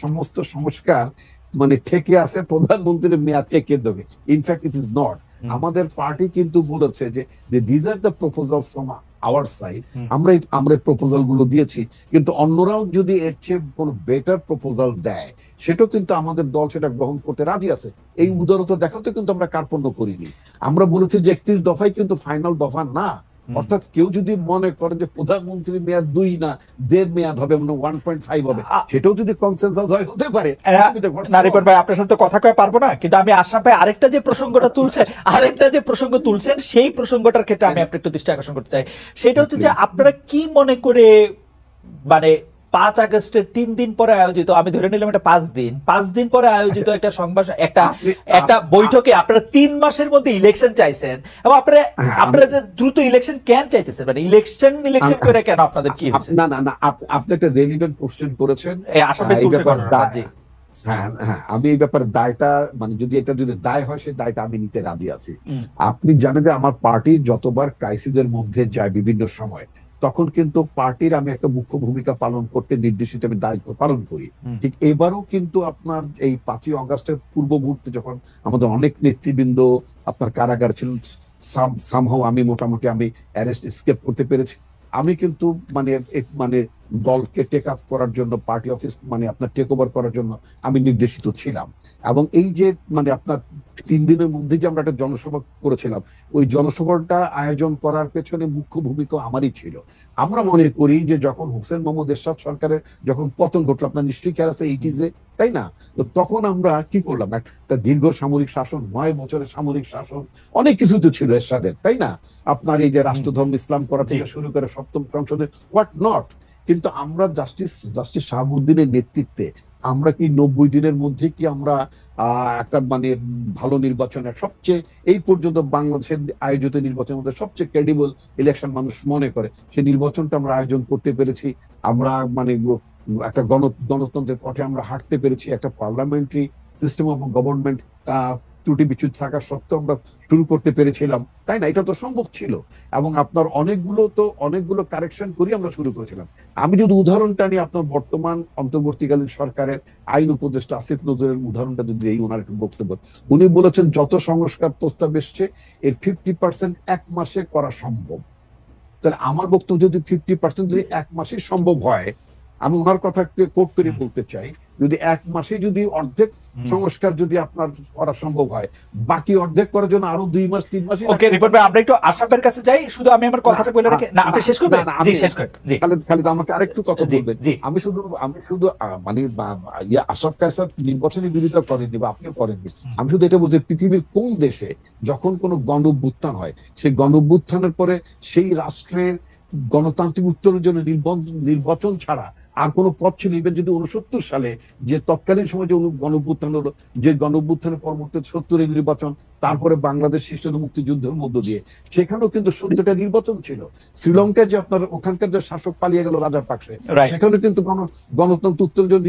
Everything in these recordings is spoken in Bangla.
সমস্ত সংস্কার মানে থেকে আছে প্রধানমন্ত্রীর মেয়াদকে কেন্দ্র করে। In fact it is not. আমাদের পার্টি কিন্তু বলেছে যে these are the proposals from our side, আমরা প্রপোজাল গুলো দিয়েছি, কিন্তু অন্যরাও যদি এর চেয়ে কোনো বেটার প্রপোজাল দেয় সেটাও কিন্তু আমাদের দল সেটা গ্রহণ করতে রাজি আছে। এই উদারতা দেখাতে কিন্তু আমরা কার্পণ্য করিনি। আমরা বলেছি যে 31 দফাই কিন্তু ফাইনাল দফা না। অর্থাৎ কেউ যদি মনে করে যে প্রধানমন্ত্রীর মেয়াদ 2 না 1.5 মেয়াদ হবে, মানে 1.5 হবে, সেটাও যদি কনসেনসাস হয় হতে পারে। নারিপন ভাই, আপনার সাথে কথা কয়ে পারবো না, কিন্তু আমি আশরাফ ভাই আরেকটা যে প্রসঙ্গ তুলছেন সেই প্রসঙ্গটার ক্ষেত্রে আমি আপনার একটু দৃষ্টি আকর্ষণ করতে চাই। সেটা হচ্ছে যে আপনারা কি মনে করে মানে 5 আগস্টের 3 দিন পরে আয়োজিত, আমি ধরে নিলাম এটা 5 দিন পরে আয়োজিত একটা সংবাদ, একটা বৈঠকে আপনারা 3 মাসের মধ্যে ইলেকশন চাইছেন, এবং আপনারা যে দ্রুত ইলেকশন কেন চাইতেছেন, মানে ইলেকশন করে কেন আপনাদের কি হচ্ছে? না, আপনি একটা রেলিভেন্ট কোশ্চেন করেছেন। আমি এই ব্যাপারে দায়টা, মানে যদি দায় হয় সেই দায়টা আমি নিতে রাজি আছি। আপনি জানেন যে আমার পার্টি যতবার ক্রাইসিসের মধ্যে যায় বিভিন্ন সময়, তখন কিন্তু পার্টির আমি একটা মুখ্য ভূমিকা পালন করতে নির্দেশিত আমি দায়িত্ব পালন করি। ঠিক এবারও কিন্তু আপনার এই 5ই অগাস্টের পূর্ব মুহূর্তে যখন আমাদের অনেক নেতৃবৃন্দ আপনার কারাগার ছিলেন, সামহাও আমি মোটামুটি অ্যারেস্ট এসকেপ করতে পেরেছি। আমি কিন্তু মানে দলকে টেক আপ করার জন্য, পার্টি অফিস মানে আপনার টেক ওভার করার জন্য আমি নির্দেশিত ছিলাম। এবং এই যে মানে আপনার 3 দিনের মধ্যে যে আমরা একটা জনসভা করেছিলাম, ওই জনসভাটা আয়োজন করার পেছনে মুখ্য ভূমিকা আমারই ছিল। আমরা মনে করি যে যখন হোসেন মোহাম্মদ এরশাদ সরকারের যখন পতন ঘটলো, আপনার নিশ্চয়ই খেয়াল আছে 80s, তাই না? তো তখন আমরা কি করলাম, একটা দীর্ঘ সামরিক শাসন, 9 বছরের সামরিক শাসন, অনেক কিছু তো ছিল এরশাদের, তাই না? আপনার এই যে রাষ্ট্রধর্ম ইসলাম করা থেকে শুরু করে 7ম সংসদে হোয়াট নট। কিন্তু আমরা জাস্টিস শাহাবুদ্দিনের নেতৃত্বে আমরা কি 90 দিনের মধ্যে কি আমরা একটা মানে ভালো নির্বাচনের, সবচেয়ে এই পর্যন্ত বাংলাদেশের আয়োজিত নির্বাচনের মধ্যে সবচেয়ে ক্রেডিবল ইলেকশন মানুষ মনে করে সেই নির্বাচনটা আমরা আয়োজন করতে পেরেছি। আমরা মানে একটা গণতন্ত্রের পথে আমরা হাঁটতে পেরেছি। একটা পার্লামেন্টারি সিস্টেম অফ গভর্নমেন্ট ত্রুটি বিচ্যুত থাকা সত্ত্বেও আমরা শুরু করতে পেরেছিলাম, তাই না? এটা তো সম্ভব ছিল। এবং আপনার অনেকগুলো কারেকশন করি আমরা শুরু করেছিলাম। আমি যদি উদাহরণটা নিয়ে আপনার বর্তমান অন্তর্বর্তীকালীন সরকারের আইন উপদেষ্টা আসিফ নজরুলের উদাহরণটা যদি এই ওনার একটু বক্তব্য, উনি বলেছেন যত সংস্কার প্রস্তাব এসছে এর 50% 1 মাসে করা সম্ভব। তাহলে আমার বক্তব্য যদি 50% যদি 1 মাসে সম্ভব হয়, আমি ওনার কথাকে কোট করে বলতে চাই, যদি 1 মাসে যদি অর্ধেক সংস্কার যদি আপনার করা সম্ভব হয়, বাকি অর্ধেক করার জন্য আরো 2 মাস 3 মাস। ওকে রিপোর্ট ভাই, আমরা একটু আশরাফের কাছে যাই। শুধু আমি আমার কথাটা বলে রাখি, না আপনি শেষ করবেন? জি শেষ করেন। জি খালিদ আমাকে আরেকটু কথা বলবেন। আমি শুধু মানে আশরাফ কায়সার নির্বাচনী বিরোধিতা করেননি বা আপনিও করেননি। আমি শুধু এটা বলছি, পৃথিবীর কোন দেশে যখন কোনো গণ-অভ্যুত্থান হয়, সেই গণ-অভ্যুত্থানের পরে সেই রাষ্ট্রের গণতান্ত্রিক উত্তরের জন্য নির্বাচন ছাড়া আর কোনো পথ ছিল? ইভেন যদি 69 সালে যে তৎকালীন সময় যে গণ-অভ্যুত্থান হলো, যে গণ-অভ্যুত্থানের পরবর্তী 70-এর নির্বাচন, তারপরে বাংলাদেশ সৃষ্ট মুক্তিযুদ্ধের মধ্য দিয়ে, সেখানেও কিন্তু 14টা নির্বাচন ছিল। শ্রীলঙ্কায় যে আপনার ওখানকার যে শাসক পালিয়ে গেল রাজাপাকসে, সেখানে কিন্তু গণতন্ত্র উত্তরের জন্য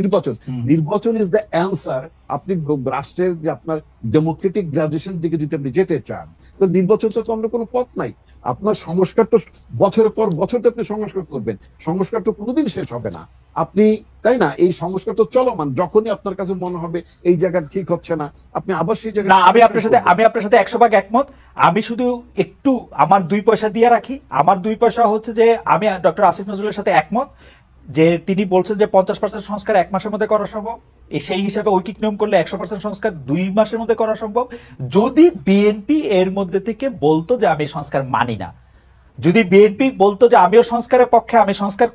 নির্বাচন ইজ দ্য অ্যান্সার। আপনি রাষ্ট্রের যে আপনার ডেমোক্রেটিক গ্রাজুয়েশন দিকে যদি আপনি যেতে চান, তো নির্বাচন তো অন্য কোনো পথ নাই। আপনার সংস্কার তো বছরের পর বছর তো আপনি সংস্কার করবেন, সংস্কার তো কোনোদিন শেষ হবে না। আপনি, তাই না? এই সংস্কার তো চলমান। যখনই আপনার কাছে মনে হবে এই জায়গা ঠিক হচ্ছে না, আপনি আবার সেই জায়গায়। আমি আপনার সাথে 100% একমত। আমি শুধু একটু আমার 2 পয়সা দিয়ে রাখি। আমার 2 পয়সা হচ্ছে যে আমি ডক্টর আসিফ নজরুলের সাথে একমত যে তিনি বলছেন যে 50% সংস্কার 1 মাসের মধ্যে করা সম্ভব। সেই হিসাবে ঐকিক নিয়ম করলে 100% সংস্কার 2 মাসের মধ্যে করা সম্ভব, যদি বিএনপি এর মধ্যে থেকে বলতো যে আমি সংস্কার মানি না। যদি বিএনপি বলতো যে আমিও সংস্কারের পক্ষে, আমি সংস্কার